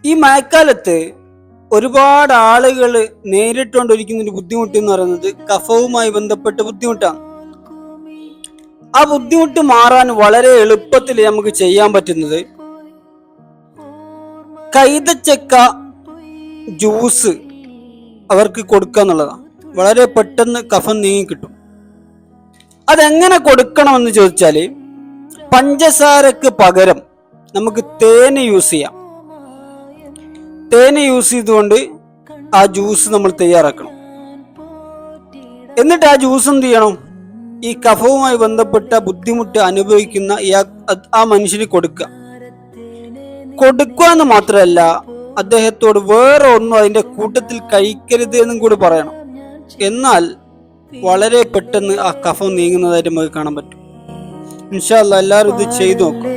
ഈ മഴക്കാലത്ത് ഒരുപാട് ആളുകൾ നേരിട്ടുകൊണ്ടിരിക്കുന്ന ഒരു ബുദ്ധിമുട്ട് എന്ന് പറയുന്നത് കഫവുമായി ബന്ധപ്പെട്ട ബുദ്ധിമുട്ടാണ്. ആ ബുദ്ധിമുട്ട് മാറാൻ വളരെ എളുപ്പത്തിൽ നമുക്ക് ചെയ്യാൻ പറ്റുന്നത് കൈതച്ചക്ക ജ്യൂസ് അവർക്ക് കൊടുക്കുക എന്നുള്ളതാണ്. വളരെ പെട്ടെന്ന് കഫം നീങ്ങി കിട്ടും. അതെങ്ങനെ കൊടുക്കണമെന്ന് ചോദിച്ചാൽ, പഞ്ചസാരക്ക് പകരം നമുക്ക് തേന് യൂസ് ചെയ്യാം. തേന് യൂസ് ചെയ്തുകൊണ്ട് ആ ജ്യൂസ് നമ്മൾ തയ്യാറാക്കണം. എന്നിട്ട് ആ ജ്യൂസ് എന്ത് ചെയ്യണം, ഈ കഫവുമായി ബന്ധപ്പെട്ട ബുദ്ധിമുട്ട് അനുഭവിക്കുന്ന ആ മനുഷ്യന് കൊടുക്കുക എന്ന് മാത്രമല്ല, അദ്ദേഹത്തോട് വേറെ ഒന്നും അതിന്റെ കൂട്ടത്തിൽ കഴിക്കരുത് എന്നും കൂടി പറയണം. എന്നാൽ വളരെ പെട്ടെന്ന് ആ കഫം നീങ്ങുന്നതായിട്ട് നമുക്ക് കാണാൻ പറ്റും. ഇൻഷാ അല്ലാഹ് എല്ലാവരും ഇത് ചെയ്തു നോക്കും.